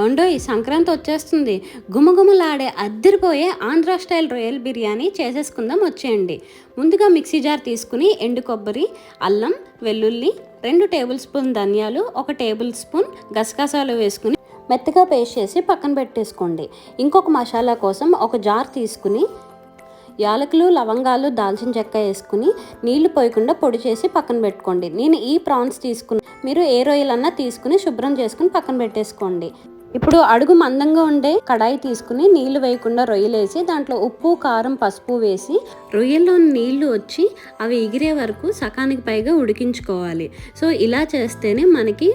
ఏవండోయ్ సంక్రాంతి వచ్చేస్తుంది. గుమగుమలాడే అద్దిరిపోయే ఆంధ్ర స్టైల్ రొయ్యల బిర్యానీ చేసేసుకుందాం వచ్చేయండి. ముందుగా మిక్సీ జార్ తీసుకుని ఎండు కొబ్బరి, అల్లం, వెల్లుల్లి, 2 టేబుల్ స్పూన్ ధనియాలు, 1 టేబుల్ స్పూన్ గసగసాలు వేసుకుని మెత్తగా పేస్ట్ చేసి పక్కన పెట్టేసుకోండి. ఇంకొక మసాలా కోసం ఒక జార్ తీసుకుని యాలకులు, లవంగాలు, దాల్చిన చెక్క వేసుకుని నీళ్లు పోయకుండా పొడి చేసి పక్కన పెట్టుకోండి. నేను ఈ ప్రాన్స్ తీసుకుని, మీరు ఏ రొయ్యలన్నా తీసుకుని శుభ్రం చేసుకుని పక్కన పెట్టేసుకోండి. ఇప్పుడు అడుగు మందంగా ఉండే కడాయి తీసుకుని నీళ్లు వేయకుండా రొయ్యలు వేసి దాంట్లో ఉప్పు, కారం, పసుపు వేసి రొయ్యల్లో నీళ్లు వచ్చి అవి ఎగిరే వరకు సకానికి పైగా ఉడికించుకోవాలి. సో ఇలా చేస్తేనే మనకి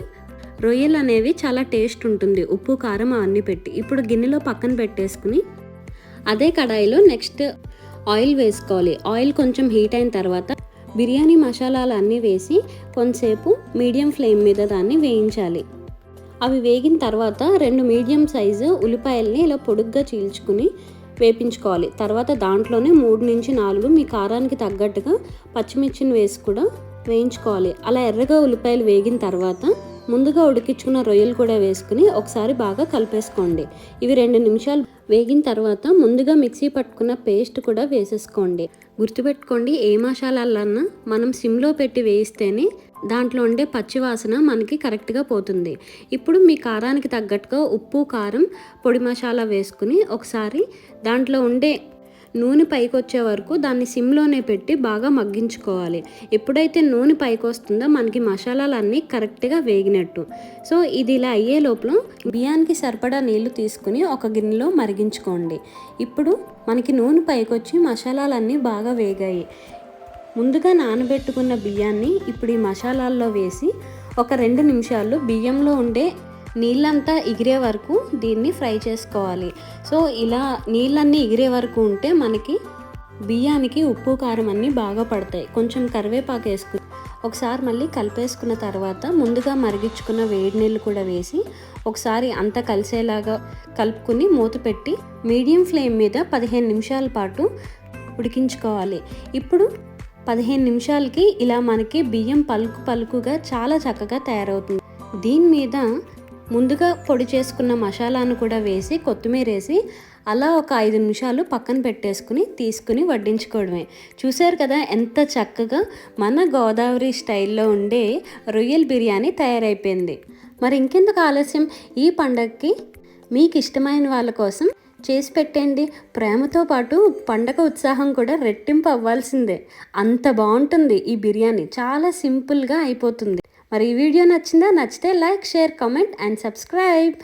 రొయ్యలు అనేవి చాలా టేస్ట్ ఉంటుంది, ఉప్పు, కారం అవన్నీ పెట్టి. ఇప్పుడు గిన్నెలో పక్కన పెట్టేసుకుని అదే కడాయిలో నెక్స్ట్ ఆయిల్ వేసుకోవాలి. ఆయిల్ కొంచెం హీట్ అయిన తర్వాత బిర్యానీ మసాలాలు అన్నీ వేసి కొంతసేపు మీడియం ఫ్లేమ్ మీద దాన్ని వేయించాలి. అవి వేగిన తర్వాత 2 మీడియం సైజు ఉల్లిపాయల్ని ఇలా పొడుగ్గా చీల్చుకుని వేపించుకోవాలి. తర్వాత దాంట్లోనే 3 నుంచి 4 మీ కారానికి తగ్గట్టుగా పచ్చిమిర్చిని వేసి కూడా వేయించుకోవాలి. అలా ఎర్రగా ఉల్లిపాయలు వేగిన తర్వాత ముందుగా ఉడికించుకున్న రొయ్యలు కూడా వేసుకుని ఒకసారి బాగా కలిపేసుకోండి. ఇవి 2 నిమిషాలు వేగిన తర్వాత ముందుగా మిక్సీ పట్టుకున్న పేస్ట్ కూడా వేసేసుకోండి. గుర్తుపెట్టుకోండి, ఏ మసాలాలన్నా మనం సిమ్లో పెట్టి వేయిస్తేనే దాంట్లో ఉండే పచ్చివాసన మనకి కరెక్ట్గా పోతుంది. ఇప్పుడు మీ కారానికి తగ్గట్టుగా ఉప్పు, కారం, పొడి మసాలా వేసుకుని ఒకసారి దాంట్లో ఉండే నూనె పైకి వచ్చే వరకు దాన్ని సిమ్లోనే పెట్టి బాగా మగ్గించుకోవాలి. ఎప్పుడైతే నూనె పైకి వస్తుందో మనకి మసాలాలన్నీ కరెక్ట్గా వేగినట్టు. సో ఇది ఇలా అయ్యే లోపల బియ్యానికి సరిపడా నీళ్లు తీసుకుని ఒక గిన్నెలో మరిగించుకోండి. ఇప్పుడు మనకి నూనె పైకి వచ్చి మసాలాలన్నీ బాగా వేగాయి. ముందుగా నానబెట్టుకున్న బియ్యాన్ని ఇప్పుడు ఈ మసాలాల్లో వేసి ఒక 2 నిమిషాలు బియ్యంలో ఉండే నీళ్ళంతా ఎగిరే వరకు దీన్ని ఫ్రై చేసుకోవాలి. సో ఇలా నీళ్ళన్నీ ఎగిరే వరకు ఉంటే మనకి బియ్యానికి ఉప్పు, కారం అన్నీ బాగా పడతాయి. కొంచెం కరివేపాకు వేసుకుని ఒకసారి మళ్ళీ కలిపేసుకున్న తర్వాత ముందుగా మరిగించుకున్న వేడి నీళ్ళు కూడా వేసి ఒకసారి అంతా కలిసేలాగా కలుపుకుని మూత పెట్టి మీడియం ఫ్లేమ్ మీద 15 నిమిషాల పాటు ఉడికించుకోవాలి. ఇప్పుడు 15 నిమిషాలకి ఇలా మనకి బియ్యం పలుకు పలుకుగా చాలా చక్కగా తయారవుతుంది. దీని మీద ముందుగా పొడి చేసుకున్న మసాలాను కూడా వేసి కొత్తిమీర వేసి అలా ఒక 5 నిమిషాలు పక్కన పెట్టేసుకుని తీసుకుని వడ్డించుకోవడమే. చూశారు కదా ఎంత చక్కగా మన గోదావరి స్టైల్లో ఉండే రొయ్యల బిర్యానీ తయారైపోయింది. మరి ఇంకెందుకు ఆలస్యం, ఈ పండగకి మీకు ఇష్టమైన వాళ్ళ కోసం చేసి పెట్టండి. ప్రేమతో పాటు పండగ ఉత్సాహం కూడా రెట్టింపు అవ్వాల్సిందే. అంత బాగుంటుంది ఈ బిర్యానీ, చాలా సింపుల్గా అయిపోతుంది. మరి ఈ వీడియో నచ్చిందా? నచ్చితే like, share, comment and subscribe.